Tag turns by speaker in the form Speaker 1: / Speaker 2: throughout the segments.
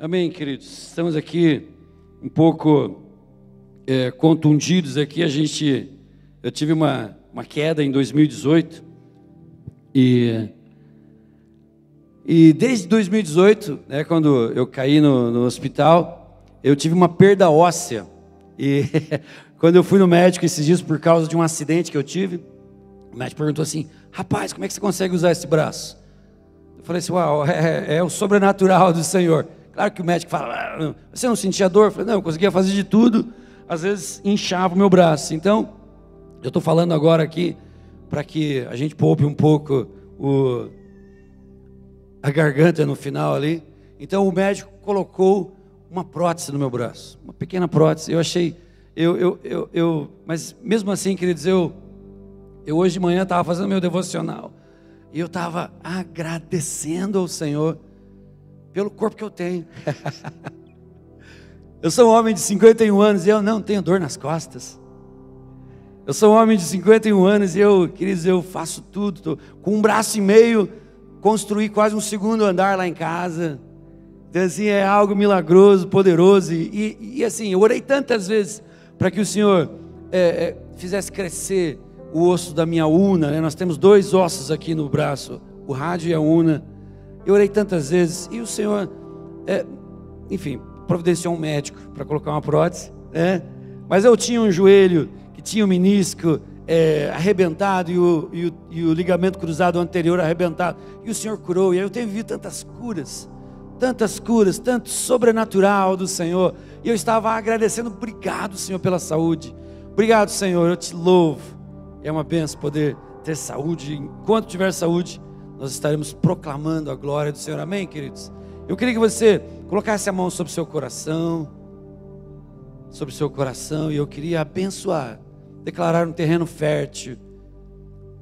Speaker 1: Amém, queridos. Estamos aqui um pouco contundidos aqui. Eu tive uma queda em 2018 e desde 2018, né, quando eu caí no hospital, eu tive uma perda óssea. E quando eu fui no médico esses dias por causa de um acidente que eu tive, o médico perguntou assim: rapaz, como é que você consegue usar esse braço? Eu falei assim: uau, é o sobrenatural do Senhor. Claro que o médico fala: você não sentia dor? Eu falei: não, eu conseguia fazer de tudo, às vezes inchava o meu braço. Então, eu estou falando agora aqui para que a gente poupe um pouco a garganta no final ali. Então, o médico colocou uma prótese no meu braço, uma pequena prótese. Eu achei, mas mesmo assim, queridos, eu hoje de manhã estava fazendo meu devocional e eu estava agradecendo ao Senhor pelo corpo que eu tenho. Eu sou um homem de 51 anos e eu não tenho dor nas costas. Eu sou um homem de 51 anos e queridos, eu faço tudo. Com um braço e meio, construí quase um segundo andar lá em casa. Então assim, é algo milagroso, poderoso. E assim, eu orei tantas vezes para que o Senhor fizesse crescer o osso da minha una, né? Nós temos 2 ossos aqui no braço, o rádio e a una. Eu orei tantas vezes e o Senhor, enfim, providenciou um médico para colocar uma prótese, né? Mas eu tinha um joelho que tinha o menisco arrebentado e o ligamento cruzado anterior arrebentado, e o Senhor curou. E aí eu tenho vivido tantas curas, tanto sobrenatural do Senhor, e eu estava agradecendo. Obrigado, Senhor, pela saúde. Obrigado, Senhor, eu te louvo. É uma bênção poder ter saúde. Enquanto tiver saúde, nós estaremos proclamando a glória do Senhor. Amém, queridos? Eu queria que você colocasse a mão sobre o seu coração, e eu queria abençoar, declarar um terreno fértil,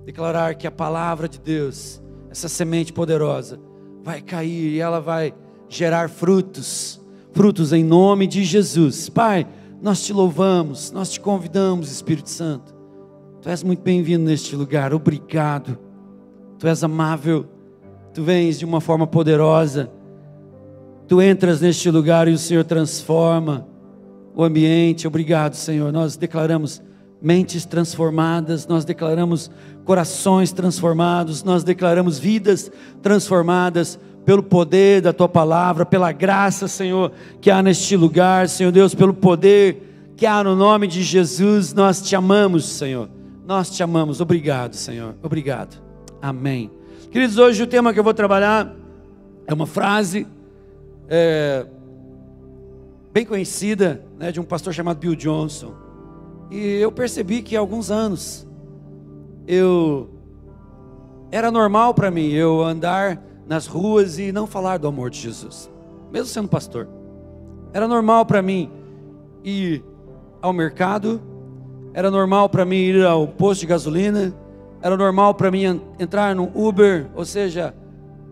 Speaker 1: declarar que a palavra de Deus, essa semente poderosa, vai cair e ela vai gerar frutos em nome de Jesus. Pai, nós te louvamos, nós te convidamos, Espírito Santo. Tu és muito bem-vindo neste lugar. Obrigado. Tu és amável. Tu vens de uma forma poderosa. Tu entras neste lugar e o Senhor transforma o ambiente. Obrigado, Senhor. Nós declaramos mentes transformadas, nós declaramos corações transformados, nós declaramos vidas transformadas pelo poder da Tua palavra, pela graça, Senhor, que há neste lugar, Senhor Deus, pelo poder que há no nome de Jesus. Nós te amamos, Senhor. Nós te amamos. Obrigado, Senhor. Obrigado. Amém. Queridos, hoje o tema que eu vou trabalhar é uma frase bem conhecida, né, de um pastor chamado Bill Johnson. E eu percebi que há alguns anos era normal para mim eu andar nas ruas e não falar do amor de Jesus, mesmo sendo pastor. Era normal para mim ir ao mercado, era normal para mim ir ao posto de gasolina, era normal para mim entrar no Uber, ou seja,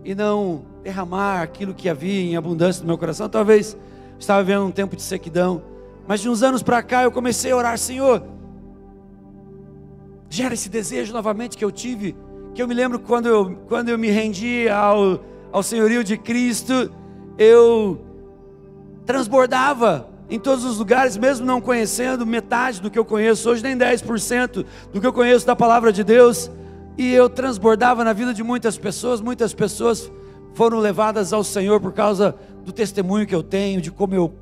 Speaker 1: e não derramar aquilo que havia em abundância no meu coração. Talvez estava vivendo um tempo de sequidão, mas de uns anos para cá eu comecei a orar: Senhor, gera esse desejo novamente que eu tive, que eu me lembro quando eu me rendi ao senhorio de Cristo, eu transbordava em todos os lugares, mesmo não conhecendo metade do que eu conheço hoje, nem 10% do que eu conheço da palavra de Deus, e eu transbordava na vida de muitas pessoas foram levadas ao Senhor por causa do testemunho que eu tenho, de como eu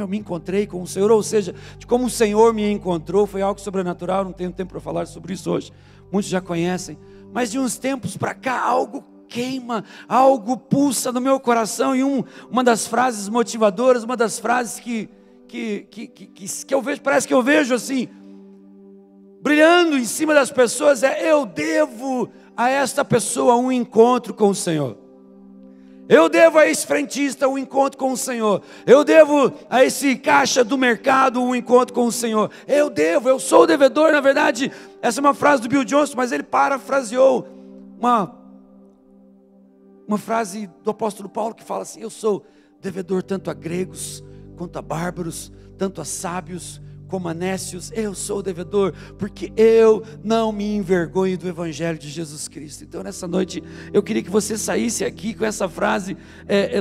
Speaker 1: me encontrei com o Senhor, ou seja, de como o Senhor me encontrou. Foi algo sobrenatural, não tenho tempo para falar sobre isso hoje, muitos já conhecem, mas de uns tempos para cá, algo queima, algo pulsa no meu coração, e uma das frases motivadoras, uma das frases que eu vejo, parece que eu vejo assim, brilhando em cima das pessoas, eu devo a esta pessoa um encontro com o Senhor. Eu devo a esse frentista um encontro com o Senhor. Eu devo a esse caixa do mercado um encontro com o Senhor. Eu sou o devedor. Na verdade, essa é uma frase do Bill Johnson, mas ele parafraseou uma frase do apóstolo Paulo que fala assim: eu sou devedor tanto a gregos quanto a bárbaros, tanto a sábios como Anécios, eu sou devedor, porque eu não me envergonho do Evangelho de Jesus Cristo. Então nessa noite, eu queria que você saísse aqui com essa frase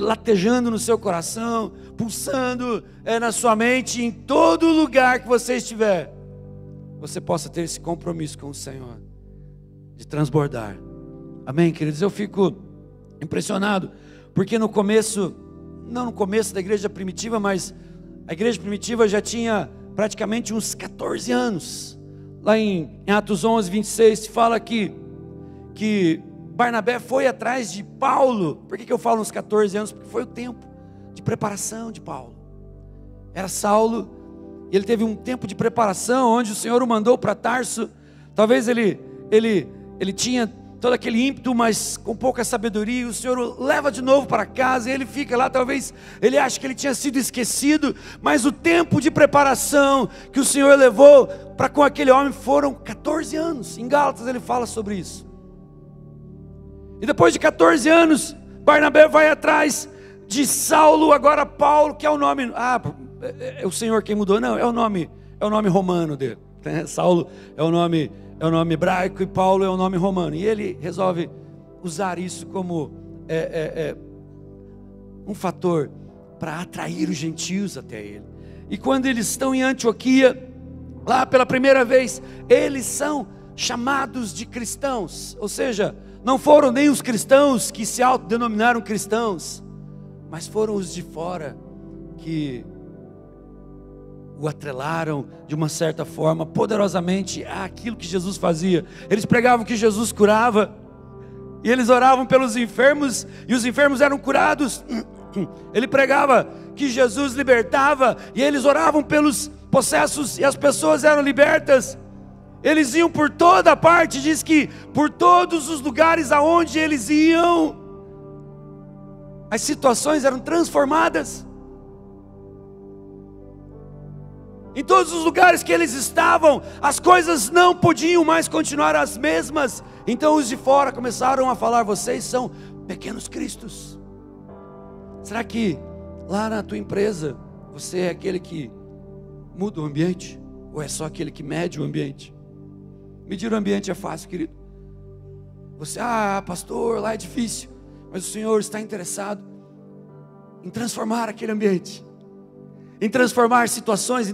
Speaker 1: latejando no seu coração, pulsando na sua mente, em todo lugar que você estiver, você possa ter esse compromisso com o Senhor, de transbordar. Amém, queridos? Eu fico impressionado, porque no começo, não no começo da igreja primitiva, mas a igreja primitiva já tinha praticamente uns 14 anos. Lá em Atos 11, 26, se fala que Barnabé foi atrás de Paulo. Por que eu falo uns 14 anos? Porque foi o tempo de preparação de Paulo. Era Saulo, e ele teve um tempo de preparação, onde o Senhor o mandou para Tarso. Talvez ele tinha todo aquele ímpeto, mas com pouca sabedoria. O Senhor o leva de novo para casa, e ele fica lá. Talvez ele ache que ele tinha sido esquecido, mas o tempo de preparação que o Senhor levou para com aquele homem foram 14 anos. Em Gálatas ele fala sobre isso. E depois de 14 anos, Barnabé vai atrás de Saulo, agora Paulo, que é o nome, é o Senhor quem mudou? Não, é o nome romano dele, né? Saulo é o nome hebraico e Paulo é o nome romano. E ele resolve usar isso como um fator para atrair os gentios até ele. E quando eles estão em Antioquia, lá pela primeira vez, eles são chamados de cristãos. Ou seja, não foram nem os cristãos que se autodenominaram cristãos, mas foram os de fora que o atrelaram de uma certa forma, poderosamente, àquilo que Jesus fazia. Eles pregavam que Jesus curava, e eles oravam pelos enfermos, e os enfermos eram curados. Ele pregava que Jesus libertava, e eles oravam pelos possessos, e as pessoas eram libertas. Eles iam por toda parte, diz que por todos os lugares aonde eles iam, as situações eram transformadas. Em todos os lugares que eles estavam, as coisas não podiam mais continuar as mesmas. Então os de fora começaram a falar: vocês são pequenos cristos. Será que lá na tua empresa você é aquele que muda o ambiente? Ou é só aquele que mede o ambiente? Medir o ambiente é fácil, querido. Você, pastor, lá é difícil. Mas o Senhor está interessado em transformar aquele ambiente, em transformar situações,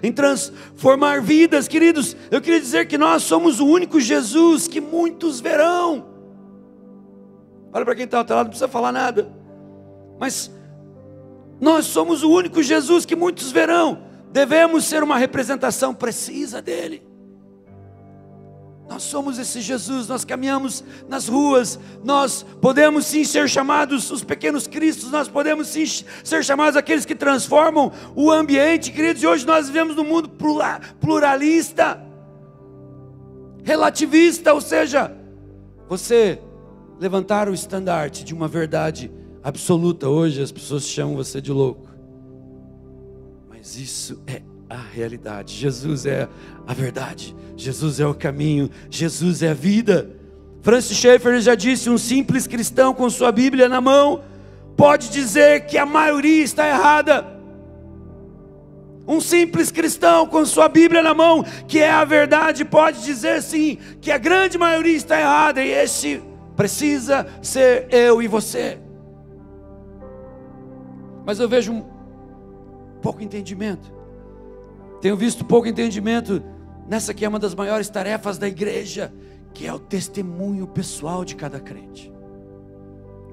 Speaker 1: em transformar vidas, queridos. Eu queria dizer que nós somos o único Jesus que muitos verão. Olha para quem está ao teu lado, não precisa falar nada, mas nós somos o único Jesus que muitos verão. Devemos ser uma representação precisa dele. Nós somos esse Jesus, nós caminhamos nas ruas, nós podemos sim ser chamados os pequenos cristos, nós podemos sim ser chamados aqueles que transformam o ambiente, queridos. E hoje nós vivemos num mundo pluralista, relativista, ou seja, você levantar o estandarte de uma verdade absoluta, hoje as pessoas chamam você de louco, mas isso é a realidade. Jesus é a verdade, Jesus é o caminho, Jesus é a vida. Francis Schaeffer já disse: um simples cristão com sua Bíblia na mão pode dizer que a maioria está errada. Um simples cristão com sua Bíblia na mão, que é a verdade, pode dizer sim que a grande maioria está errada, e esse precisa ser eu e você. Mas eu vejo pouco entendimento. Tenho visto pouco entendimento nessa que é uma das maiores tarefas da igreja, que é o testemunho pessoal de cada crente.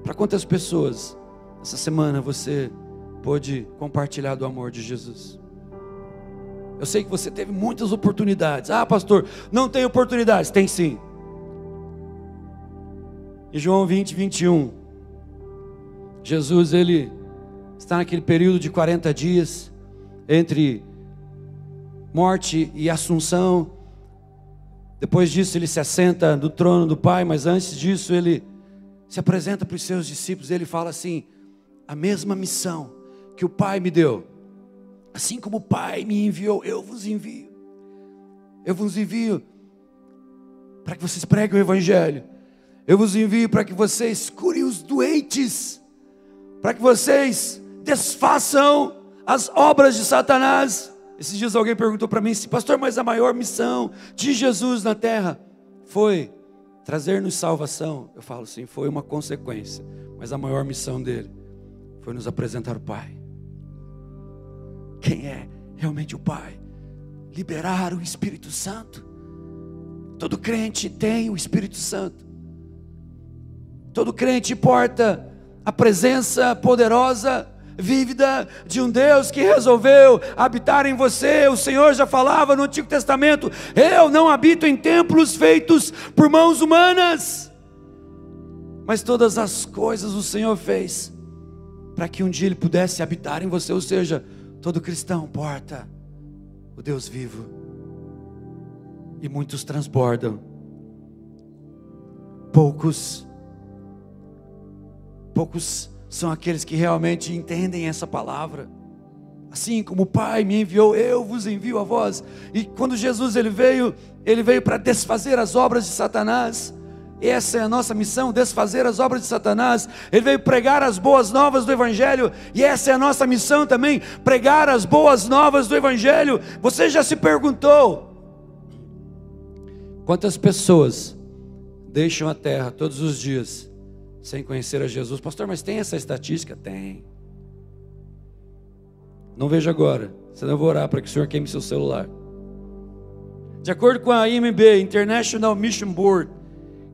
Speaker 1: Para quantas pessoas essa semana você pôde compartilhar do amor de Jesus? Eu sei que você teve muitas oportunidades. Pastor, não tem oportunidades. Tem sim. Em João 20, 21, Jesus, ele está naquele período de 40 dias, entre morte e assunção. Depois disso ele se assenta no trono do Pai, mas antes disso ele se apresenta para os seus discípulos. Ele fala assim: a mesma missão que o Pai me deu, assim como o Pai me enviou, eu vos envio. Eu vos envio para que vocês preguem o Evangelho. Eu vos envio para que vocês curem os doentes, para que vocês desfaçam as obras de Satanás. Esses dias alguém perguntou para mim, pastor, mas a maior missão de Jesus na terra foi trazer-nos salvação. Eu falo sim, foi uma consequência, mas a maior missão dele foi nos apresentar o Pai. Quem é realmente o Pai? Liberar o Espírito Santo. Todo crente tem o Espírito Santo. Todo crente porta a presença poderosa, vívida de um Deus que resolveu habitar em você. O Senhor já falava no Antigo Testamento: eu não habito em templos feitos por mãos humanas, mas todas as coisas o Senhor fez para que um dia Ele pudesse habitar em você. Ou seja, todo cristão porta o Deus vivo, e muitos transbordam. Poucos são aqueles que realmente entendem essa palavra. Assim como o Pai me enviou, eu vos envio a vós. E quando Jesus ele veio para desfazer as obras de Satanás. Essa é a nossa missão, desfazer as obras de Satanás. Ele veio pregar as boas novas do Evangelho, e essa é a nossa missão também, pregar as boas novas do Evangelho. Você já se perguntou quantas pessoas deixam a terra todos os dias sem conhecer a Jesus? Pastor, mas tem essa estatística? Tem. Não vejo agora, senão eu vou orar para que o Senhor queime seu celular. De acordo com a IMB, International Mission Board,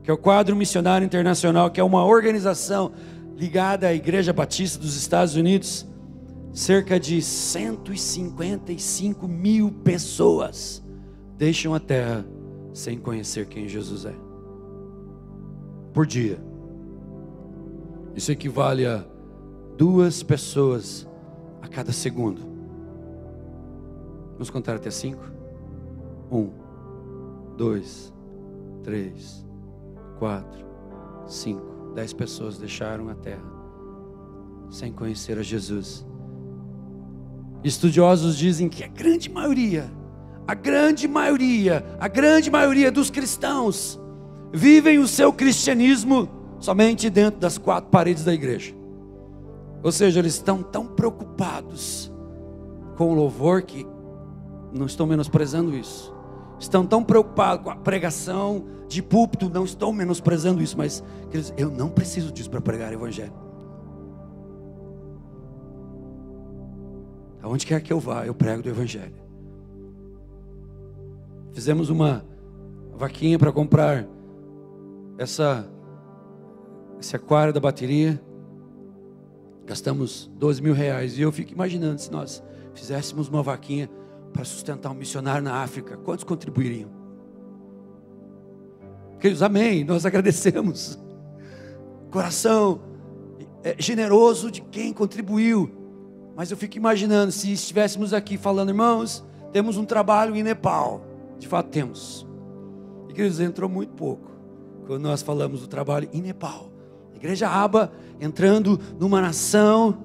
Speaker 1: que é o quadro missionário internacional, que é uma organização ligada à Igreja Batista dos Estados Unidos, cerca de 155 mil pessoas deixam a terra sem conhecer quem Jesus é, por dia. Isso equivale a 2 pessoas a cada segundo. Vamos contar até 5? 1, 2, 3, 4, 5, 10 pessoas deixaram a terra sem conhecer a Jesus. Estudiosos dizem que a grande maioria dos cristãos vivem o seu cristianismo somente dentro das 4 paredes da igreja. Ou seja, eles estão tão preocupados com o louvor que não estão menosprezando isso. Estão tão preocupados com a pregação de púlpito, não estou menosprezando isso, mas eu não preciso disso para pregar o Evangelho. Aonde quer que eu vá, eu prego do Evangelho. Fizemos uma vaquinha para comprar esse aquário da bateria. Gastamos R$12.000, e eu fico imaginando, se nós fizéssemos uma vaquinha para sustentar um missionário na África, quantos contribuiriam? Queridos, amém, nós agradecemos. Coração generoso de quem contribuiu. Mas eu fico imaginando, se estivéssemos aqui falando, irmãos, temos um trabalho em Nepal. De fato temos. E queridos, entrou muito pouco quando nós falamos do trabalho em Nepal. A igreja Aba entrando numa nação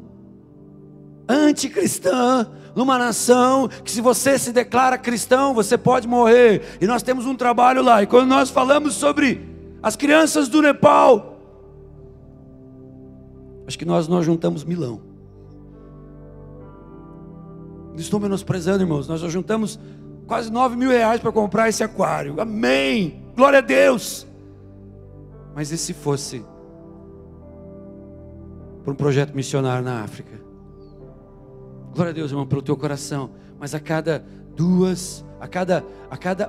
Speaker 1: anticristã, numa nação que, se você se declara cristão, você pode morrer. E nós temos um trabalho lá. E quando nós falamos sobre as crianças do Nepal, acho que nós juntamos milão. Não estou menosprezando, irmãos. Nós já juntamos quase R$9.000 para comprar esse aquário. Amém, glória a Deus. Mas e se fosse para um projeto missionário na África? Glória a Deus, irmão, pelo teu coração. Mas a cada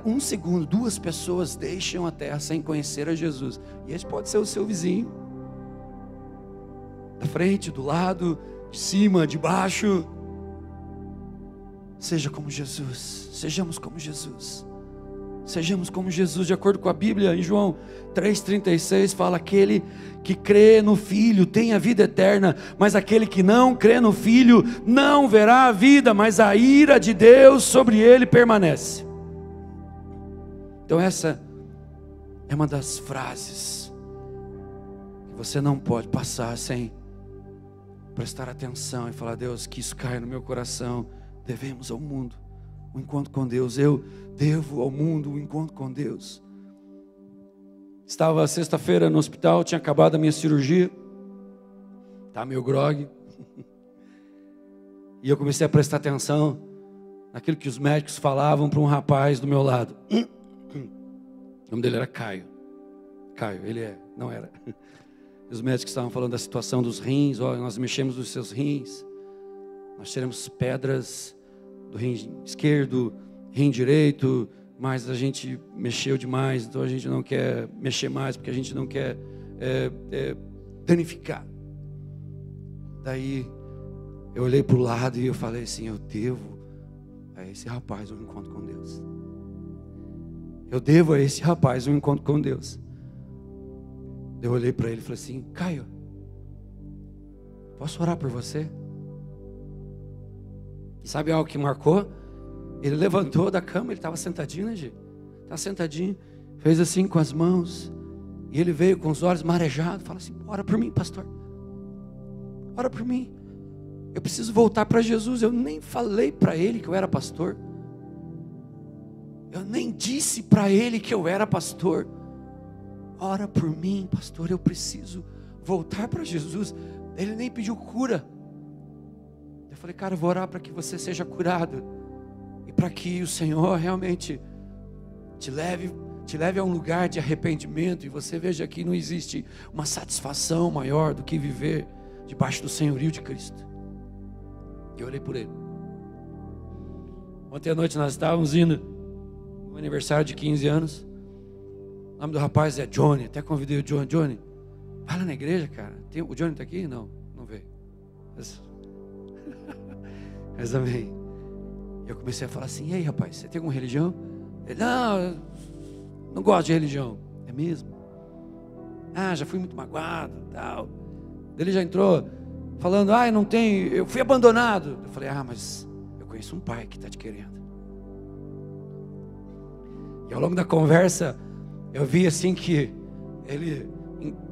Speaker 1: 1 segundo, 2 pessoas deixam a terra sem conhecer a Jesus. E esse pode ser o seu vizinho, da frente, do lado, de cima, de baixo. Seja como Jesus, sejamos como Jesus. Sejamos como Jesus, de acordo com a Bíblia, em João 3,36 fala: aquele que crê no Filho tem a vida eterna, mas aquele que não crê no Filho não verá a vida, mas a ira de Deus sobre ele permanece. Então essa é uma das frases que você não pode passar sem prestar atenção e falar: Deus, que isso caia no meu coração. Devemos ao mundo um encontro com Deus. Eu devo ao mundo um encontro com Deus. Estava sexta-feira no hospital, tinha acabado a minha cirurgia. Estava meio grogue. E eu comecei a prestar atenção naquilo que os médicos falavam para um rapaz do meu lado. O nome dele era Caio. Caio, não era. Os médicos estavam falando da situação dos rins. Ó, nós mexemos nos seus rins. Nós tiramos pedras do rim esquerdo, rim direito, mas a gente mexeu demais, então a gente não quer mexer mais, porque a gente não quer danificar. Daí eu olhei para o lado e eu falei assim: eu devo a esse rapaz um encontro com Deus. Eu devo a esse rapaz um encontro com Deus. Eu olhei para ele e falei assim: Caio, posso orar por você? E sabe algo que marcou? Ele levantou da cama, ele estava sentadinho, né, Gi? Estava sentadinho, fez assim com as mãos, e ele veio com os olhos marejados, fala assim: ora por mim, pastor, ora por mim, eu preciso voltar para Jesus. Eu nem falei para ele que eu era pastor, eu nem disse para ele que eu era pastor. Ora por mim, pastor, eu preciso voltar para Jesus. Ele nem pediu cura. Eu falei: cara, eu vou orar para que você seja curado, e para que o Senhor realmente te leve a um lugar de arrependimento, e você veja que não existe uma satisfação maior do que viver debaixo do senhorio de Cristo. E eu olhei por ele. Ontem à noite nós estávamos indo no aniversário de 15 anos. O nome do rapaz é Johnny. Até convidei o Johnny. Johnny, vai lá na igreja, cara. O Johnny está aqui? Não veio. Mas amém. Eu comecei a falar assim: e aí, rapaz, você tem alguma religião? Ele: não gosto de religião. É mesmo? Já fui muito magoado, tal. Ele já entrou falando: não tem, eu fui abandonado. Eu falei: mas eu conheço um pai que está te querendo. E ao longo da conversa eu vi assim que ele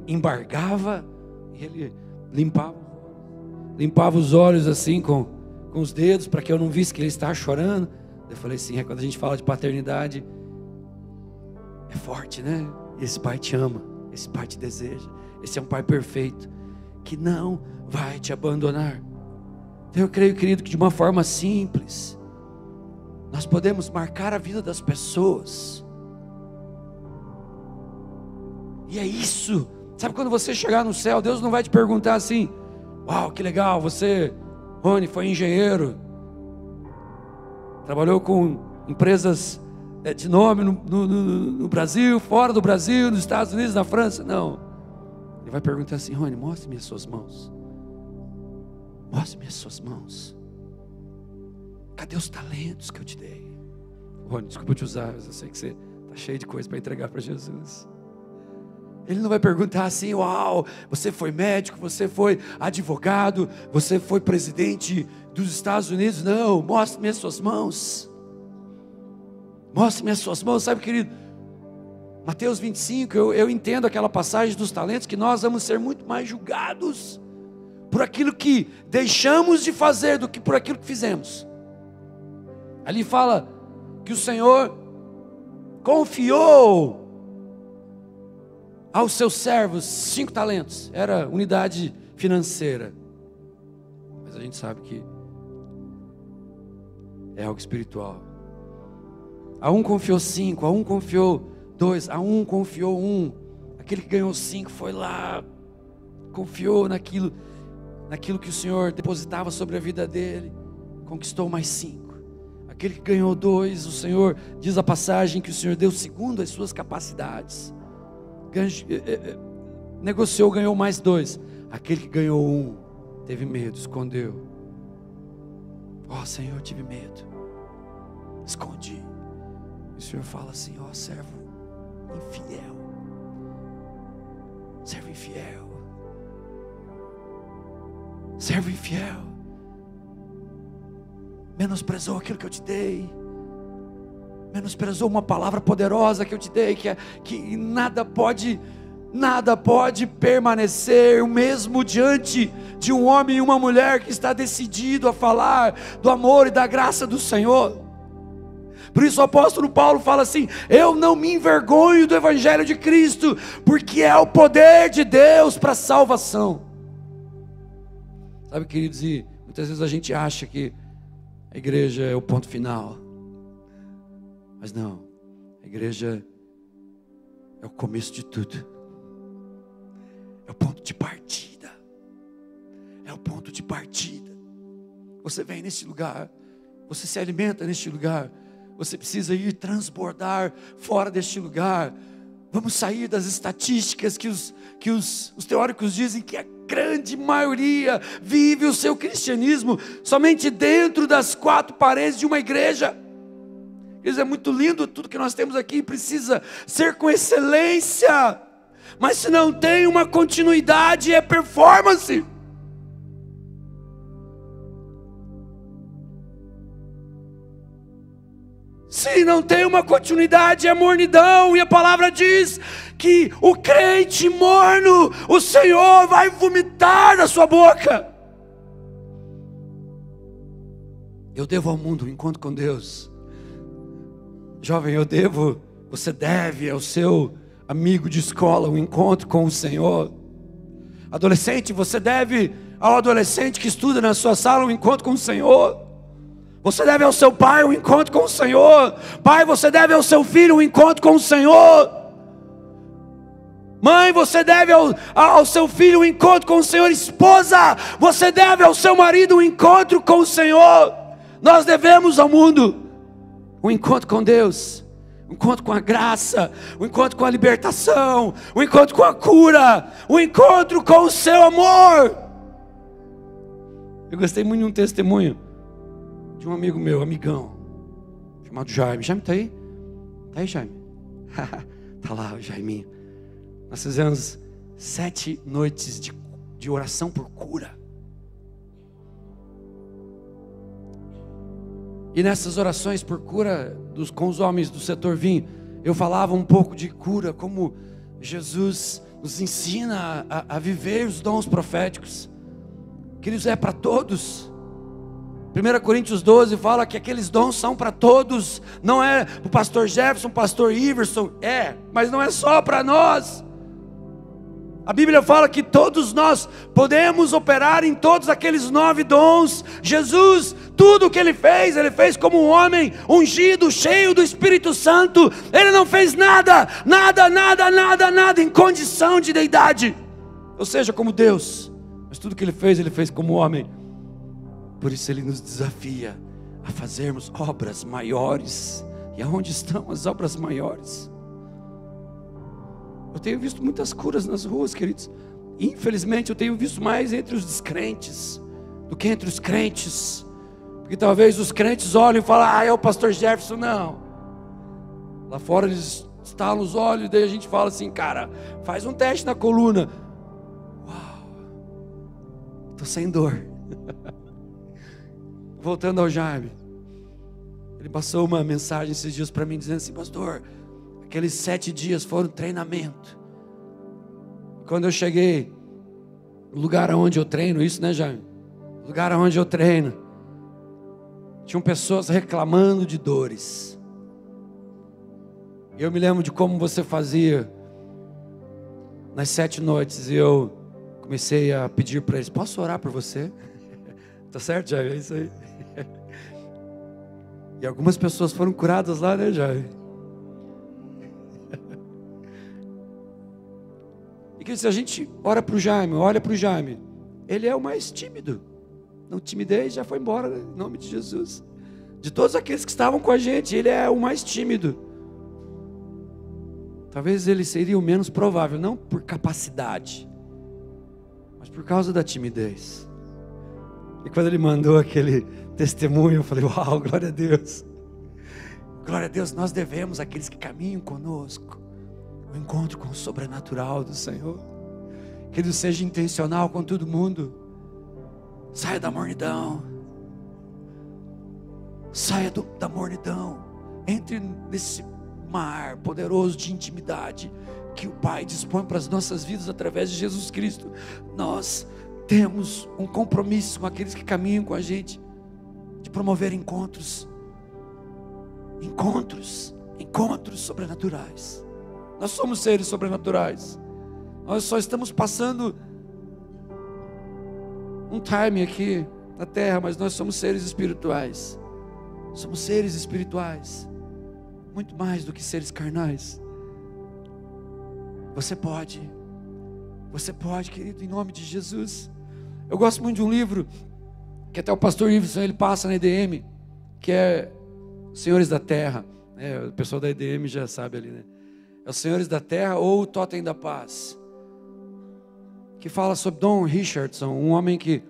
Speaker 1: embargava, e ele limpava os olhos assim com os dedos, para que eu não visse que ele estava chorando. Eu falei assim: quando a gente fala de paternidade, é forte, né? Esse pai te ama, esse pai te deseja, esse é um pai perfeito, que não vai te abandonar. Então eu creio, querido, que de uma forma simples, nós podemos marcar a vida das pessoas. E é isso. Sabe, quando você chegar no céu, Deus não vai te perguntar assim: uau, que legal, você, Rony, foi engenheiro, trabalhou com empresas de nome no Brasil, fora do Brasil, nos Estados Unidos, na França. Não. Ele vai perguntar assim: Rony, mostre-me as suas mãos. Mostre-me as suas mãos. Cadê os talentos que eu te dei? Rony, desculpa te usar, mas eu sei que você está cheio de coisa para entregar para Jesus. Ele não vai perguntar assim: uau, você foi médico, você foi advogado, você foi presidente dos Estados Unidos. Não, mostre-me as suas mãos. Mostre-me as suas mãos. Sabe, querido, Mateus 25, eu entendo aquela passagem dos talentos, que nós vamos ser muito mais julgados por aquilo que deixamos de fazer do que por aquilo que fizemos. Ali fala que o Senhor confiou aos seus servos 5 talentos. Era unidade financeira, mas a gente sabe que é algo espiritual. A um confiou 5, a um confiou 2, a um confiou 1. Aquele que ganhou 5 foi lá, confiou naquilo que o Senhor depositava sobre a vida dele, conquistou mais 5. Aquele que ganhou 2, o Senhor, diz a passagem, que o Senhor deu segundo as suas capacidades. Negociou, ganhou mais 2. Aquele que ganhou 1 teve medo, escondeu. Senhor, eu tive medo, escondi. E o Senhor fala assim: servo infiel, servo infiel, servo infiel, menosprezou aquilo que eu te dei, menosprezou uma palavra poderosa que eu te dei, que nada pode permanecer o mesmo diante de um homem e uma mulher que está decidido a falar do amor e da graça do Senhor. Por isso o apóstolo Paulo fala assim: eu não me envergonho do evangelho de Cristo, porque é o poder de Deus para a salvação. Sabe, queridos, e muitas vezes a gente acha que a igreja é o ponto final. Mas não, a igreja é o começo de tudo. É o ponto de partida. É o ponto de partida. Você vem neste lugar, você se alimenta neste lugar, você precisa ir transbordar fora deste lugar. Vamos sair das estatísticas que os teóricos dizem que a grande maioria vive o seu cristianismo somente dentro das quatro paredes de uma igreja. Isso é muito lindo, tudo que nós temos aqui precisa ser com excelência, mas se não tem uma continuidade, é performance. Se não tem uma continuidade, é mornidão. E a palavra diz que o crente morno, o Senhor vai vomitar da sua boca. Eu devo ao mundo um encontro com Deus. Jovem, você deve ao seu amigo de escola um encontro com o Senhor. Adolescente, você deve ao adolescente que estuda na sua sala um encontro com o Senhor. Você deve ao seu pai um encontro com o Senhor. Pai, você deve ao seu filho um encontro com o Senhor. Mãe, você deve ao seu filho um encontro com o Senhor. Esposa, você deve ao seu marido um encontro com o Senhor. Nós devemos ao mundo um encontro com Deus, um encontro com a graça, um encontro com a libertação, um encontro com a cura, um encontro com o seu amor. Eu gostei muito de um testemunho de um amigo meu, amigão, chamado Jaime. Jaime está aí? Está aí, Jaime? Está lá o Jaiminho. Nós fizemos 7 noites de oração por cura. E nessas orações por cura com os homens do setor vinho, eu falava um pouco de cura, como Jesus nos ensina a viver os dons proféticos, que eles é para todos. 1 Coríntios 12 fala que aqueles dons são para todos, não é para o pastor Jefferson, pastor Iverson, mas não é só para nós. A Bíblia fala que todos nós podemos operar em todos aqueles 9 dons. Jesus, tudo o que Ele fez como um homem ungido, cheio do Espírito Santo. Ele não fez nada em condição de deidade, ou seja, como Deus. Mas tudo que Ele fez como homem. Por isso Ele nos desafia a fazermos obras maiores. E aonde estão as obras maiores? Eu tenho visto muitas curas nas ruas, queridos. Infelizmente eu tenho visto mais entre os descrentes do que entre os crentes. Porque talvez os crentes olhem e falem: é o pastor Jefferson. Não. Lá fora eles estalam os olhos, daí a gente fala assim: cara, faz um teste na coluna. Uau, estou sem dor. Voltando ao Jaime, ele passou uma mensagem esses dias para mim dizendo assim: pastor, aqueles 7 dias foram treinamento. Quando eu cheguei no lugar onde eu treino, isso, né, Jaime? No lugar onde eu treino, tinham pessoas reclamando de dores. Eu me lembro de como você fazia nas 7 noites, e eu comecei a pedir para eles: posso orar por você? Tá certo, Jaime? É isso aí. E algumas pessoas foram curadas lá, né, Jaime? E que se a gente olha para o Jaime, ele é o mais tímido. Não, timidez já foi embora, né? Em nome de Jesus. De todos aqueles que estavam com a gente, ele é o mais tímido. Talvez ele seria o menos provável, não por capacidade, mas por causa da timidez. E quando ele mandou aquele testemunho, eu falei: uau, glória a Deus. Glória a Deus, nós devemos àqueles que caminham conosco o encontro com o sobrenatural do Senhor. Que Ele seja intencional com todo mundo. Saia da mornidão. Saia da mornidão. Entre nesse mar poderoso de intimidade que o Pai dispõe para as nossas vidas através de Jesus Cristo. Nós temos um compromisso com aqueles que caminham com a gente, de promover encontros sobrenaturais. Nós somos seres sobrenaturais. Nós só estamos passando um time aqui na terra, mas nós somos seres espirituais. Somos seres espirituais, muito mais do que seres carnais. Você pode, querido, em nome de Jesus. Eu gosto muito de um livro que até o pastor Iveson, ele passa na EDM, que é Senhores da Terra. O pessoal da EDM já sabe ali, né? É os Senhores da Terra ou o Totem da Paz, que fala sobre Don Richardson, um homem que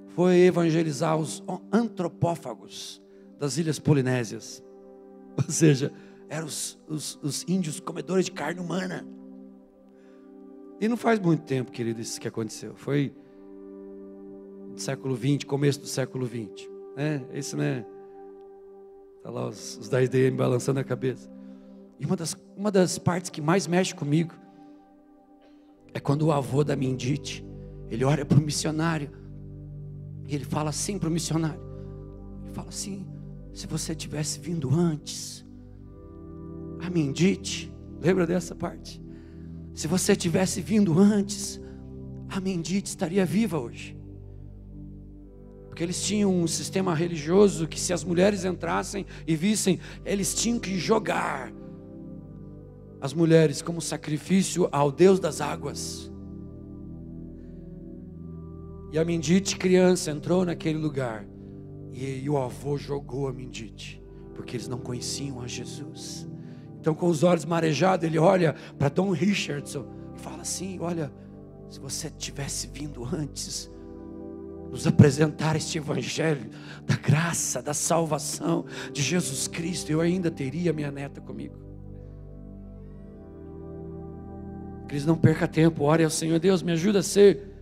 Speaker 1: foi evangelizar os antropófagos das Ilhas Polinésias. Ou seja, eram os índios comedores de carne humana. E não faz muito tempo, querido, isso que aconteceu. Foi no século XX, começo do século XX. Isso, né? Está lá os da IDM balançando a cabeça. E uma das partes que mais mexe comigo é quando o avô da Mindite, ele olha para o missionário e ele fala assim para o missionário. Ele fala assim: se você tivesse vindo antes, a Mindite, lembra dessa parte? Se você tivesse vindo antes, a Mindite estaria viva hoje. Porque eles tinham um sistema religioso que, se as mulheres entrassem e vissem, eles tinham que jogar as mulheres como sacrifício ao Deus das águas. E a Mindite, criança, entrou naquele lugar e o avô jogou a Mindite, porque eles não conheciam a Jesus. Então, com os olhos marejados, ele olha para Don Richardson e fala assim: olha, se você tivesse vindo antes, nos apresentar este evangelho da graça, da salvação de Jesus Cristo, eu ainda teria minha neta comigo. Cris, não perca tempo, ore ao Senhor. Deus, me ajuda a ser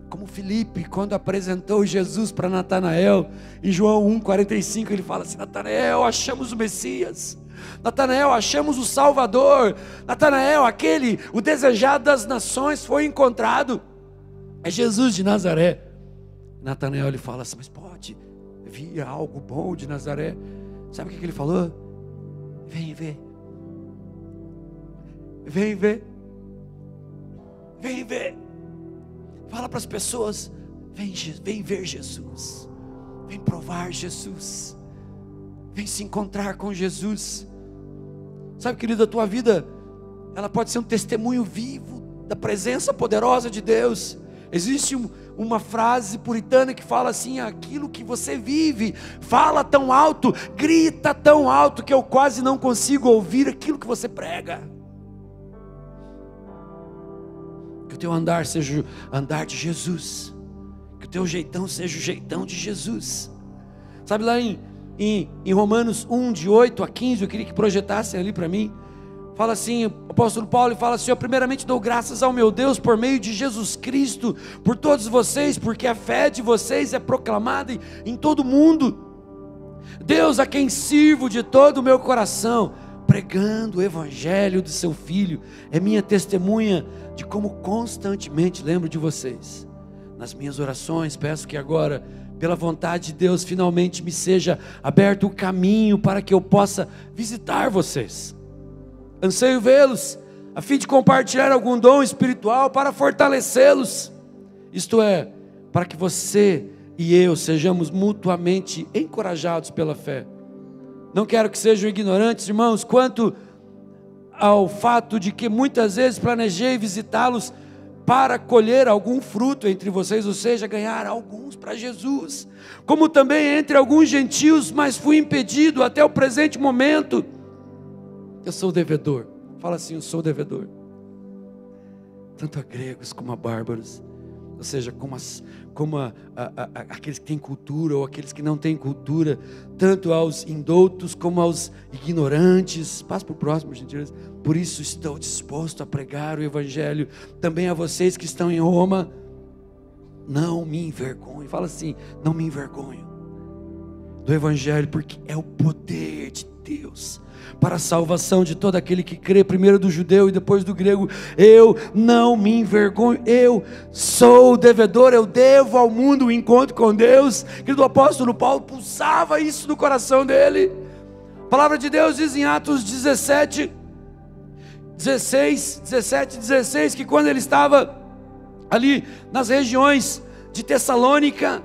Speaker 1: como Filipe, quando apresentou Jesus para Natanael, em João 1,45, ele fala assim: Natanael, achamos o Messias. Natanael, achamos o Salvador. Natanael, o desejado das nações foi encontrado. É Jesus de Nazaré. Natanael, ele fala assim: mas pode vir algo bom de Nazaré? Sabe o que ele falou? Vem ver. Vem ver. Vem ver. Fala para as pessoas: vem ver Jesus. Vem provar Jesus. Vem se encontrar com Jesus. Sabe, querido, a tua vida, ela pode ser um testemunho vivo da presença poderosa de Deus. Existe uma frase puritana que fala assim: aquilo que você vive, fala tão alto, grita tão alto, que eu quase não consigo ouvir aquilo que você prega. Que o teu andar seja o andar de Jesus, que o teu jeitão seja o jeitão de Jesus. Sabe, lá em Romanos 1, de 8 a 15, eu queria que projetassem ali para mim. Fala assim, o apóstolo Paulo fala assim: eu primeiramente dou graças ao meu Deus por meio de Jesus Cristo, por todos vocês, porque a fé de vocês é proclamada em todo o mundo. Deus, a quem sirvo de todo o meu coração, pregando o evangelho do seu Filho, é minha testemunha de como constantemente lembro de vocês. Nas minhas orações, peço que agora, pela vontade de Deus, finalmente me seja aberto o caminho para que eu possa visitar vocês. Anseio vê-los, a fim de compartilhar algum dom espiritual para fortalecê-los. Isto é, para que você e eu sejamos mutuamente encorajados pela fé. Não quero que sejam ignorantes, irmãos, quanto ao fato de que muitas vezes planejei visitá-los para colher algum fruto entre vocês, ou seja, ganhar alguns para Jesus, como também entre alguns gentios, mas fui impedido até o presente momento. Eu sou devedor. Fala assim: eu sou devedor, tanto a gregos como a bárbaros, ou seja, como aqueles que têm cultura ou aqueles que não têm cultura, tanto aos indoutos como aos ignorantes. Passa para o próximo, gentileza. Por isso estou disposto a pregar o evangelho também a vocês que estão em Roma. Não me envergonho. Fala assim: não me envergonho do evangelho, porque é o poder de Deus para a salvação de todo aquele que crê, primeiro do judeu e depois do grego. Eu não me envergonho, eu sou devedor, eu devo ao mundo o encontro com Deus. Querido, o apóstolo Paulo pulsava isso no coração dele. A palavra de Deus diz em Atos 17, 16, que quando ele estava ali nas regiões de Tessalônica,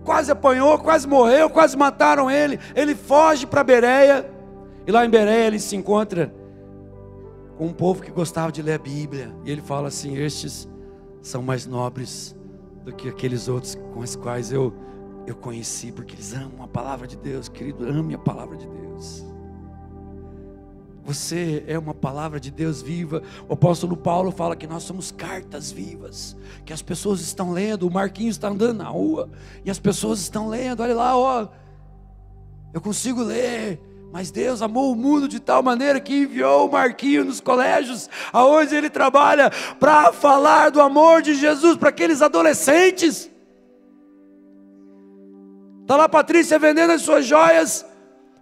Speaker 1: quase apanhou, quase morreu, quase mataram ele. Ele foge para Bereia, e lá em Bereia ele se encontra com um povo que gostava de ler a Bíblia, e ele fala assim: estes são mais nobres do que aqueles outros com os quais eu conheci, porque eles amam a palavra de Deus. Querido, ame a palavra de Deus. Você é uma palavra de Deus viva. O apóstolo Paulo fala que nós somos cartas vivas, que as pessoas estão lendo. O Marquinhos está andando na rua e as pessoas estão lendo. Olha lá, ó, eu consigo ler. Mas Deus amou o mundo de tal maneira que enviou o Marquinhos nos colégios aonde ele trabalha, para falar do amor de Jesus para aqueles adolescentes. Está lá a Patrícia vendendo as suas joias,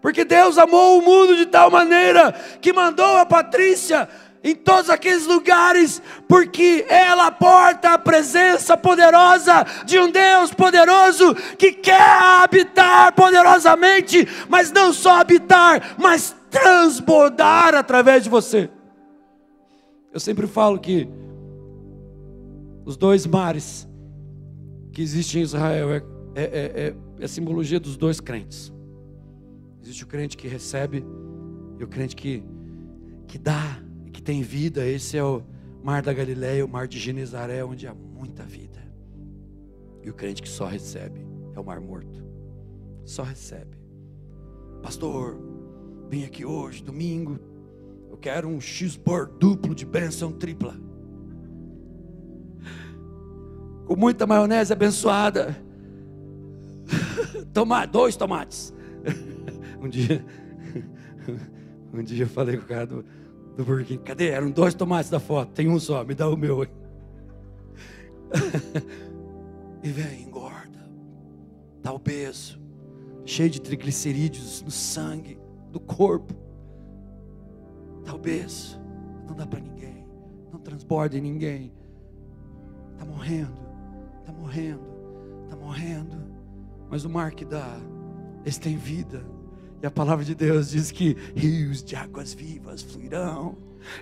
Speaker 1: porque Deus amou o mundo de tal maneira que mandou a Patrícia em todos aqueles lugares, porque ela porta a presença poderosa de um Deus poderoso que quer habitar poderosamente, mas não só habitar, mas transbordar através de você. Eu sempre falo que os dois mares que existem em Israel é a simbologia dos dois crentes. Existe o crente que recebe e o crente que dá e que tem vida. Esse é o mar da Galileia, o mar de Genezaré, onde há muita vida. E o crente que só recebe é o mar morto. Só recebe. Pastor, vim aqui hoje, domingo, eu quero um cheeseburger duplo de bênção tripla, com muita maionese abençoada. Dois tomates. Um dia eu falei com o cara do Burger King: cadê? Eram 2 tomates da foto, tem um só, me dá o meu aí. E vem, engorda, está obeso, cheio de triglicerídeos no sangue do corpo, está obeso, não dá para ninguém, não transborda em ninguém, está morrendo, está morrendo, está morrendo. Mas o mar que dá, esse tem vida. E a palavra de Deus diz que rios de águas vivas fluirão.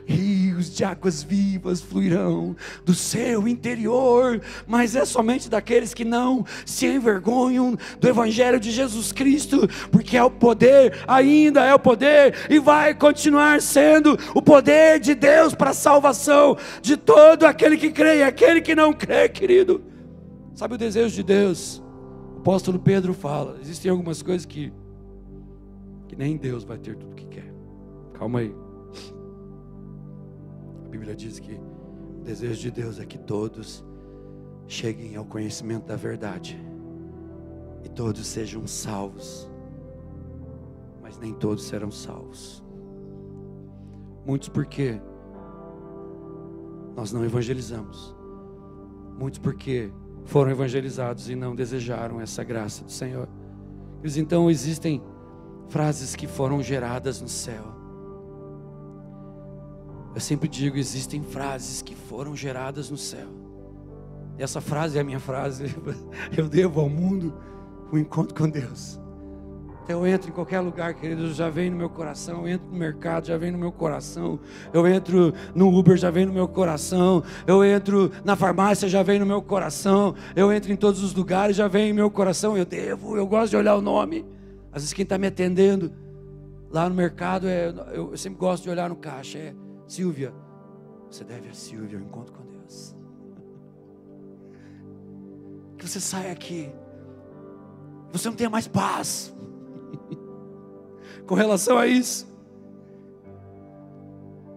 Speaker 1: Rios de águas vivas fluirão do seu interior. Mas é somente daqueles que não se envergonham do Evangelho de Jesus Cristo, porque é o poder, ainda é o poder, e vai continuar sendo o poder de Deus para a salvação de todo aquele que crê e aquele que não crê, querido. Sabe o desejo de Deus? O apóstolo Pedro fala: existem algumas coisas que nem Deus vai ter tudo o que quer. Calma aí. A Bíblia diz que o desejo de Deus é que todos cheguem ao conhecimento da verdade e todos sejam salvos. Mas nem todos serão salvos. Muitos porque nós não evangelizamos. Muitos porque foram evangelizados e não desejaram essa graça do Senhor. Então existem frases que foram geradas no céu. Eu sempre digo, existem frases que foram geradas no céu. E essa frase é a minha frase. Eu devo ao mundo um encontro com Deus. Então eu entro em qualquer lugar, querido, já vem no meu coração. Eu entro no mercado, já vem no meu coração. Eu entro no Uber, já vem no meu coração. Eu entro na farmácia, já vem no meu coração. Eu entro em todos os lugares, já vem no meu coração. Eu gosto de olhar o nome. Às vezes quem está me atendendo lá no mercado, eu sempre gosto de olhar no caixa, é Silvia. Você deve a Silvia, eu encontro com Deus. Que você saia aqui, você não tenha mais paz com relação a isso.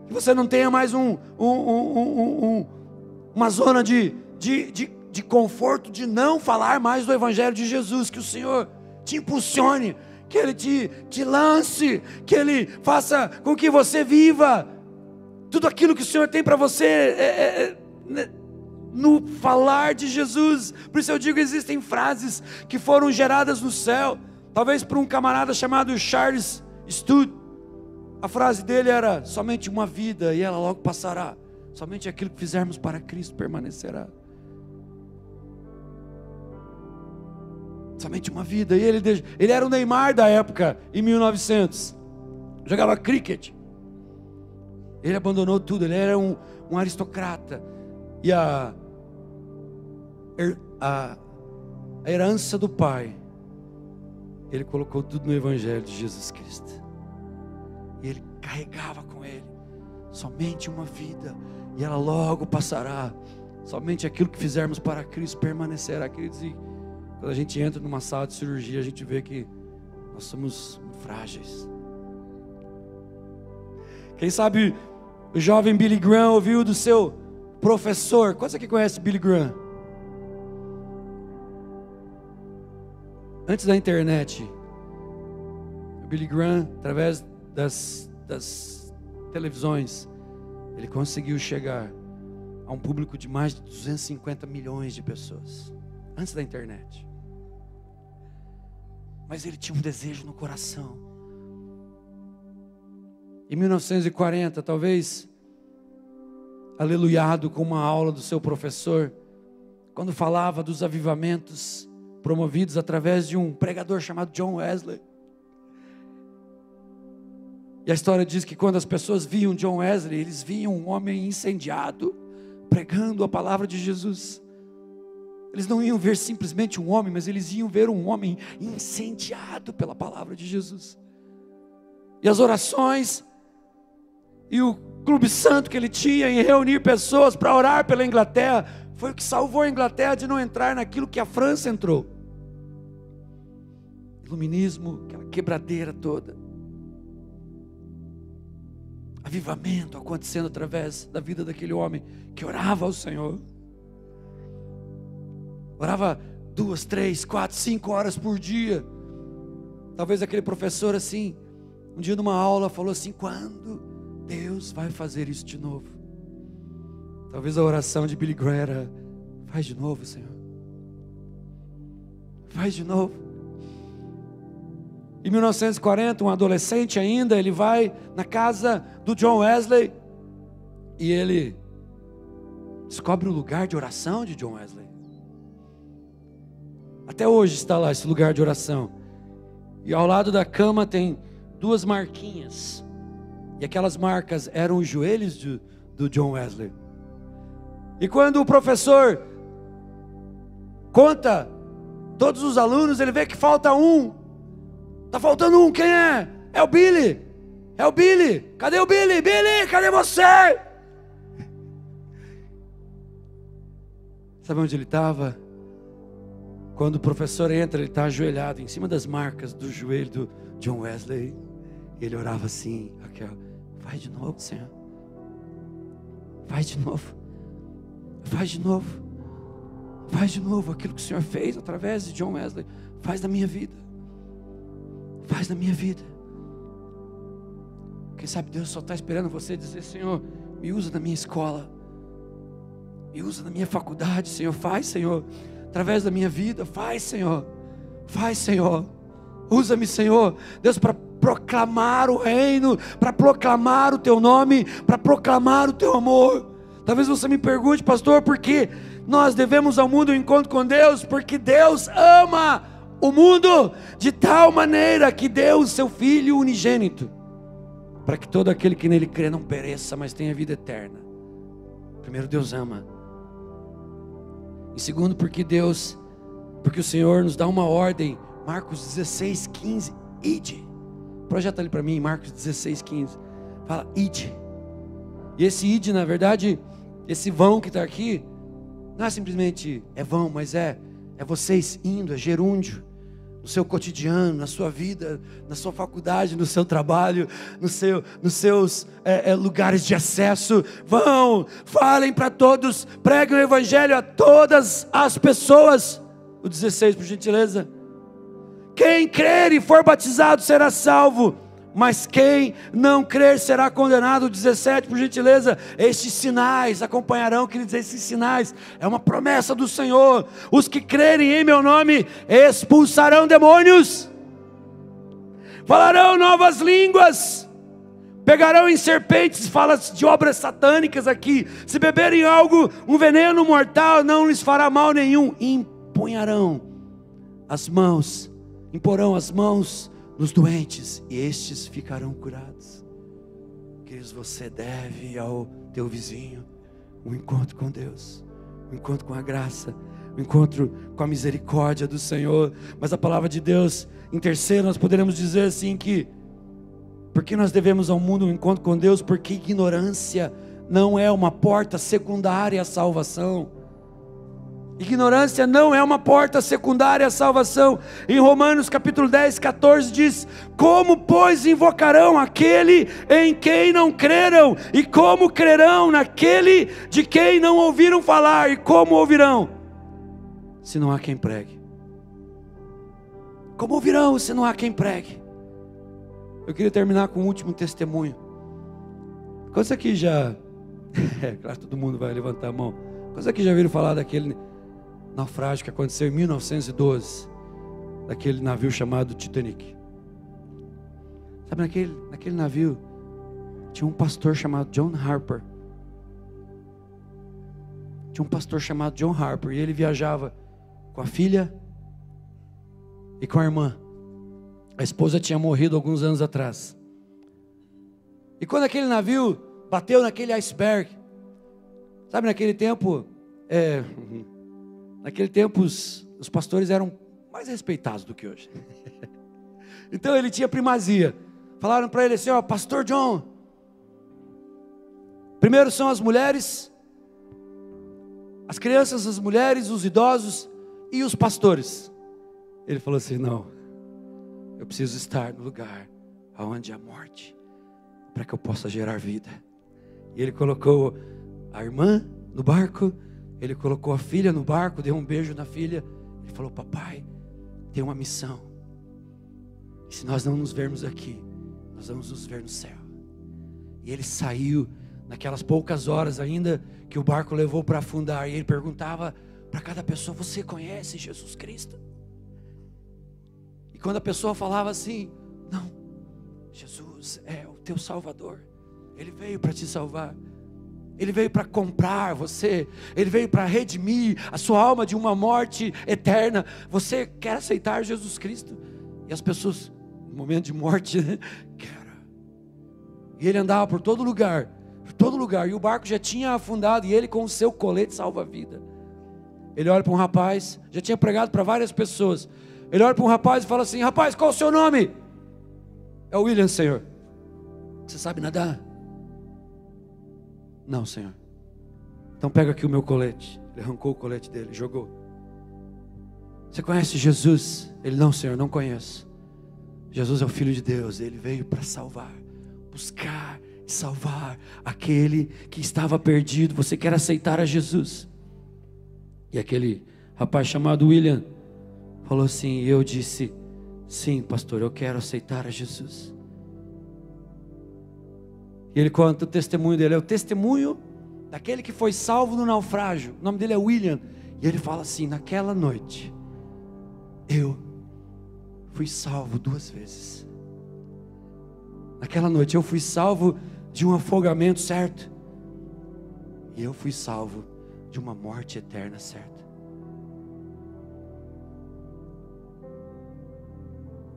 Speaker 1: Que você não tenha mais uma zona de conforto de não falar mais do Evangelho de Jesus. Que o Senhor te impulsione, que Ele te lance, que Ele faça com que você viva tudo aquilo que o Senhor tem para você no falar de Jesus. Por isso eu digo, existem frases que foram geradas no céu. Talvez por um camarada chamado Charles Studd, a frase dele era: somente uma vida e ela logo passará, somente aquilo que fizermos para Cristo permanecerá. Somente uma vida. E ele era o Neymar da época, em 1900. Jogava cricket. Ele abandonou tudo. Ele era um aristocrata. E a a herança do Pai, ele colocou tudo no Evangelho de Jesus Cristo. E ele carregava com ele somente uma vida, e ela logo passará. Somente aquilo que fizermos para Cristo permanecerá. Queridos, e quando a gente entra numa sala de cirurgia, a gente vê que nós somos frágeis. Quem sabe o jovem Billy Graham ouviu do seu professor. Quantos aqui conhecem Billy Graham? Antes da internet, o Billy Graham, através das televisões, ele conseguiu chegar a um público de mais de 250 milhões de pessoas. Antes da internet. Mas ele tinha um desejo no coração. Em 1940, talvez aleluiado com uma aula do seu professor, quando falava dos avivamentos promovidos através de um pregador chamado John Wesley. E a história diz que quando as pessoas viam John Wesley, eles viam um homem incendiado, pregando a palavra de Jesus. Eles não iam ver simplesmente um homem, mas eles iam ver um homem incendiado pela palavra de Jesus. E as orações e o clube santo que ele tinha em reunir pessoas para orar pela Inglaterra, foi o que salvou a Inglaterra de não entrar naquilo que a França entrou. Iluminismo, aquela quebradeira toda. Avivamento acontecendo através da vida daquele homem que orava ao Senhor. Orava 2, 3, 4, 5 horas por dia. Talvez aquele professor assim, um dia numa aula falou assim: quando Deus vai fazer isso de novo? Talvez a oração de Billy Graham era: faz de novo, Senhor. Faz de novo. Em 1940, um adolescente ainda, ele vai na casa do John Wesley e ele descobre o lugar de oração de John Wesley. Até hoje está lá esse lugar de oração. E ao lado da cama tem 2 marquinhas. E aquelas marcas eram os joelhos do John Wesley. E quando o professor conta todos os alunos, ele vê que falta um. Está faltando um, quem é? É o Billy. É o Billy. Cadê o Billy? Billy, cadê você? Sabe onde ele estava? Quando o professor entra, ele está ajoelhado em cima das marcas do joelho do John Wesley. Ele orava assim: Raquel, faz de novo, Senhor. Faz de novo. Faz de novo. Faz de novo aquilo que o Senhor fez através de John Wesley. Faz na minha vida. Faz na minha vida. Quem sabe Deus só está esperando você dizer: Senhor, me usa na minha escola. Me usa na minha faculdade, Senhor. Faz, Senhor. Através da minha vida, faz, Senhor. Faz, Senhor. Usa-me, Senhor. Deus, para proclamar o reino, para proclamar o teu nome, para proclamar o teu amor. Talvez você me pergunte: pastor, por que nós devemos ao mundo um encontro com Deus? Porque Deus ama o mundo de tal maneira que deu o seu Filho unigênito, para que todo aquele que nele crê não pereça, mas tenha vida eterna. Primeiro, Deus ama. E segundo, porque o Senhor nos dá uma ordem. Marcos 16, 15, ide. Projeta ali para mim, Marcos 16, 15. Fala, ide. E esse ide, na verdade, esse vão que está aqui, não é simplesmente vão, mas é vocês indo, é gerúndio. No seu cotidiano, na sua vida, na sua faculdade, no seu trabalho, nos seus lugares de acesso. Vão, falem para todos, preguem o evangelho a todas as pessoas. O 16, por gentileza. Quem crer e for batizado será salvo, mas quem não crer será condenado. 17, por gentileza. Estes sinais acompanharão, queridos, esses sinais, é uma promessa do Senhor. Os que crerem em meu nome expulsarão demônios, falarão novas línguas, pegarão em serpentes. Fala de obras satânicas aqui. Se beberem algo, um veneno mortal, não lhes fará mal nenhum. Imporão as mãos nos doentes, e estes ficarão curados. Queridos, você deve ao teu vizinho um encontro com Deus, um encontro com a graça, o encontro com a misericórdia do Senhor. Mas a palavra de Deus, em terceiro, nós poderemos dizer assim que, porque nós devemos ao mundo um encontro com Deus? Porque ignorância não é uma porta secundária à salvação. Ignorância não é uma porta secundária à salvação. Em Romanos capítulo 10, 14 diz: como pois invocarão aquele em quem não creram? E como crerão naquele de quem não ouviram falar? E como ouvirão, se não há quem pregue? Como ouvirão, se não há quem pregue? Eu queria terminar com um último testemunho. Quantos aqui já... claro, todo mundo vai levantar a mão. Quantos aqui já viram falar daquele naufrágio que aconteceu em 1912, daquele navio chamado Titanic? Sabe, naquele navio tinha um pastor chamado John Harper. Tinha um pastor chamado John Harper, e ele viajava com a filha e com a irmã. A esposa tinha morrido alguns anos atrás. E quando aquele navio bateu naquele iceberg, sabe, naquele tempo os pastores eram mais respeitados do que hoje. Então ele tinha primazia. Falaram para ele assim: ó, pastor John, primeiro são as mulheres, as crianças, as mulheres, os idosos e os pastores. Ele falou assim: não, eu preciso estar no lugar onde há morte, para que eu possa gerar vida. E ele colocou a irmã no barco, ele colocou a filha no barco, deu um beijo na filha. Ele falou: papai, tem uma missão, e se nós não nos vermos aqui, nós vamos nos ver no céu. E ele saiu naquelas poucas horas ainda que o barco levou para afundar, e ele perguntava para cada pessoa: você conhece Jesus Cristo? E quando a pessoa falava assim: não, Jesus é o teu Salvador, Ele veio para te salvar, Ele veio para comprar você, Ele veio para redimir a sua alma de uma morte eterna. Você quer aceitar Jesus Cristo? E as pessoas, no momento de morte, quero. E ele andava por todo lugar, e o barco já tinha afundado, e ele com o seu colete salva-vida. Ele olha para um rapaz, já tinha pregado para várias pessoas. Ele olha para um rapaz e fala assim: rapaz, qual é o seu nome? É o William, senhor. Você sabe nadar? Não, senhor. Então pega aqui o meu colete. Ele arrancou o colete dele, jogou. Você conhece Jesus? Ele: não, senhor, não conheço. Jesus é o Filho de Deus, Ele veio para salvar, buscar e salvar aquele que estava perdido. Você quer aceitar a Jesus? E aquele rapaz chamado William falou assim: eu disse: sim, pastor, eu quero aceitar a Jesus. E ele conta o testemunho dele, é o testemunho daquele que foi salvo no naufrágio. O nome dele é William. E ele fala assim: naquela noite eu fui salvo 2 vezes. Naquela noite eu fui salvo de um afogamento certo, e eu fui salvo de uma morte eterna certa.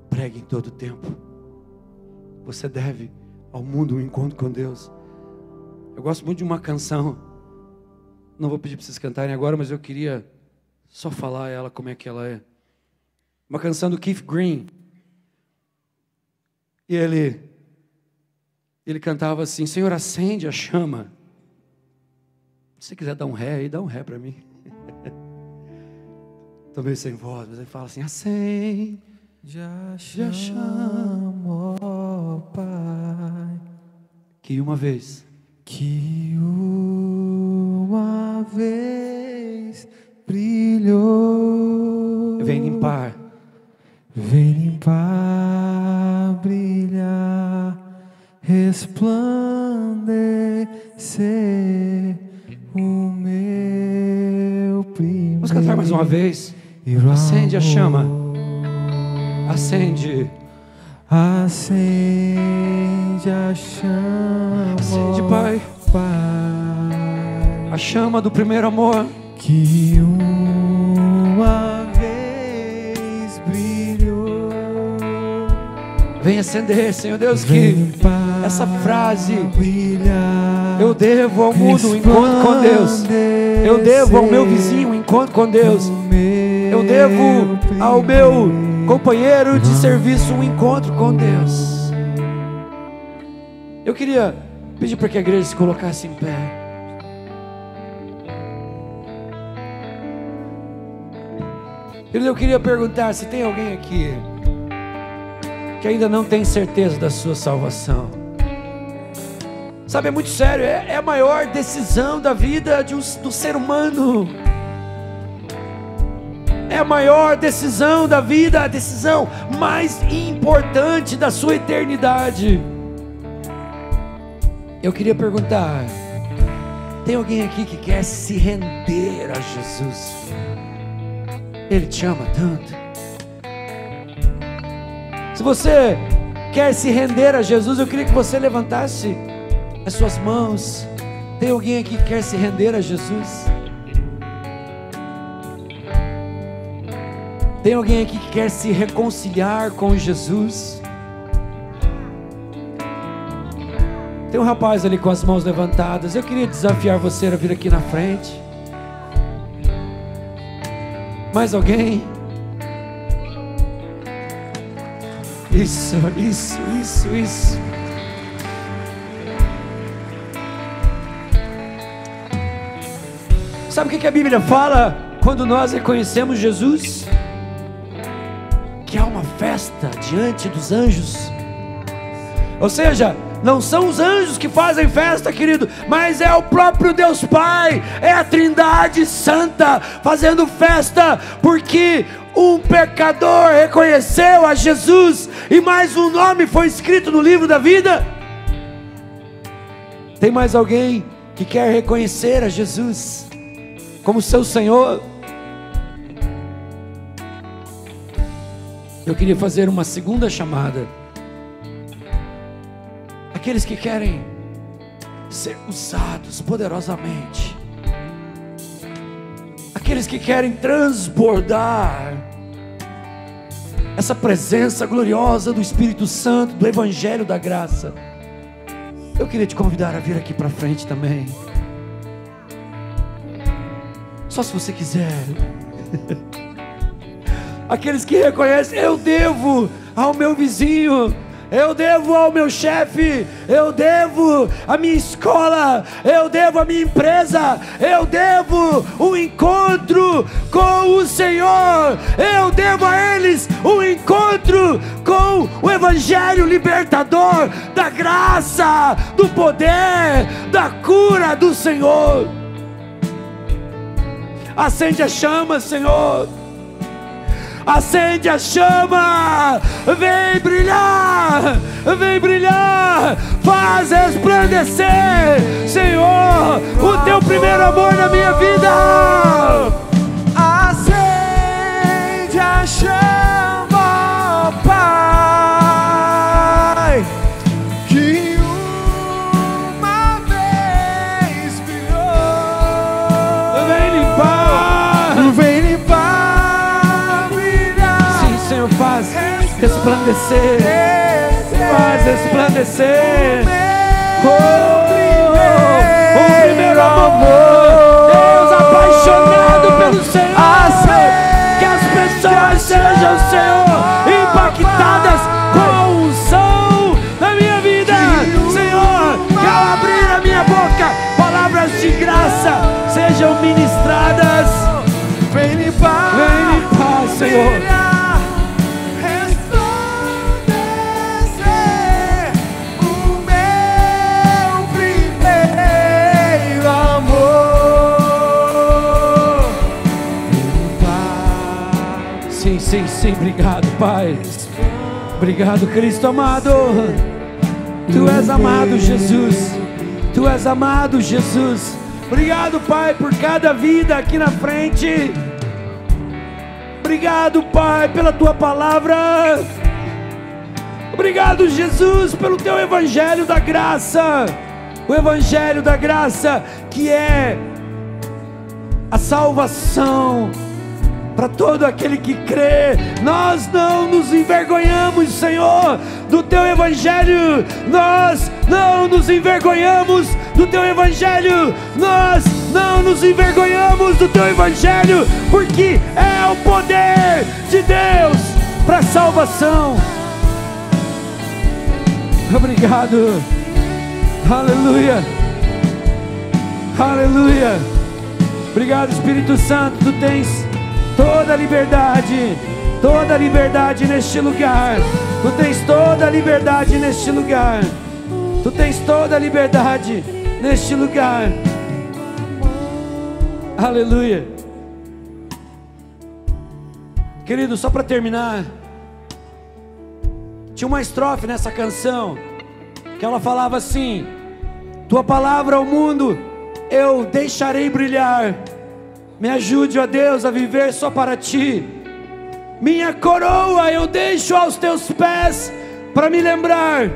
Speaker 1: Pregue em todo o tempo. Você deve ao mundo um encontro com Deus. Eu gosto muito de uma canção, não vou pedir para vocês cantarem agora, mas eu queria só falar ela, como é que ela é. Uma canção do Keith Green. E ele cantava assim: Senhor, acende a chama. Se você quiser dar um ré aí, dá um ré para mim. Estou meio sem voz, mas ele fala assim: acende a chama, ó Pai, que uma vez brilhou. Vem limpar, brilhar, resplandecer o meu primeiro. Vamos cantar mais uma vez. Acende a chama. Acende a chama. Acende, Pai. A chama do primeiro amor que uma vez brilhou. Vem acender, Senhor Deus, que essa frase: eu devo ao mundo um encontro com Deus, eu devo ao meu vizinho um encontro encontro com Deus. Eu devo ao meu companheiro de serviço um encontro com Deus. Eu queria pedir para que a igreja se colocasse em pé. Eu queria perguntar se tem alguém aqui que ainda não tem certeza da sua salvação. Sabe, é muito sério, é a maior decisão da vida do ser humano. É a maior decisão da vida, a decisão mais importante da sua eternidade. Eu queria perguntar, tem alguém aqui que quer se render a Jesus? Ele te ama tanto. Se você quer se render a Jesus, eu queria que você levantasse as suas mãos. Tem alguém aqui que quer se render a Jesus? Tem alguém aqui que quer se reconciliar com Jesus? Tem um rapaz ali com as mãos levantadas. Eu queria desafiar você a vir aqui na frente. Mais alguém? Isso. Sabe o que a Bíblia fala quando nós reconhecemos Jesus? Que há uma festa diante dos anjos. Ou seja, não são os anjos que fazem festa, querido, mas é o próprio Deus Pai, é a Trindade Santa fazendo festa, porque um pecador reconheceu a Jesus e mais um nome foi escrito no livro da vida. Tem mais alguém que quer reconhecer a Jesus como seu Senhor? Eu queria fazer uma segunda chamada. Aqueles que querem ser usados poderosamente, aqueles que querem transbordar essa presença gloriosa do Espírito Santo, do Evangelho da Graça, eu queria te convidar a vir aqui para frente também. Só se você quiser. Aqueles que reconhecem, eu devo ao meu vizinho, eu devo ao meu chefe, eu devo à minha escola, eu devo à minha empresa, eu devo um encontro com o Senhor, eu devo a eles um encontro com o Evangelho libertador, da graça, do poder, da cura do Senhor. Acende a chama, Senhor. Acende a chama, vem brilhar, faz resplandecer, Senhor, o teu primeiro amor na minha vida. Acende a chama, Pai, que uma vez brilhou. Vem limpar, faz resplandecer, faz resplandecer. O primeiro amor, Deus apaixonado pelo Senhor, que as pessoas sejam, Senhor, impactadas com a unção na minha vida, Senhor, que ao abrir a minha boca, palavras de graça sejam ministradas. Vem limpar, Senhor. Sim, obrigado, Pai. Obrigado, Cristo amado. Tu és amado, Jesus. Tu és amado, Jesus. Obrigado, Pai, por cada vida aqui na frente. Obrigado, Pai, pela Tua palavra. Obrigado, Jesus, pelo Teu Evangelho da Graça. O Evangelho da Graça, que é a salvação para todo aquele que crê. Nós não nos envergonhamos, Senhor, do Teu Evangelho. Nós não nos envergonhamos do teu evangelho. Nós não nos envergonhamos do teu evangelho, porque é o poder de Deus para salvação. Obrigado. Aleluia. Aleluia. Obrigado, Espírito Santo. Tu tens toda a liberdade neste lugar. Tu tens toda a liberdade neste lugar. Tu tens toda a liberdade neste lugar. Aleluia. Querido, só para terminar, tinha uma estrofe nessa canção que ela falava assim: tua palavra ao mundo eu deixarei brilhar. Me ajude, ó Deus, a viver só para ti. Minha coroa eu deixo aos teus pés, para me lembrar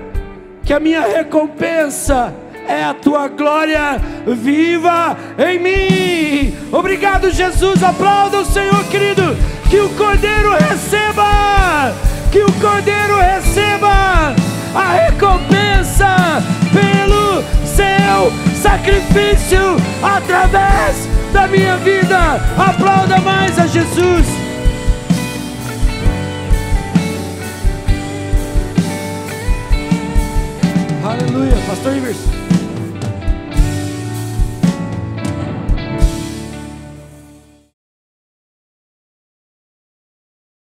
Speaker 1: que a minha recompensa é a tua glória viva em mim. Obrigado, Jesus. Aplauda o Senhor, querido. Que o Cordeiro receba, que o Cordeiro receba a recompensa pelo seu sacrifício através da minha vida. Aplauda mais a Jesus. Aleluia. Pastor Ivers.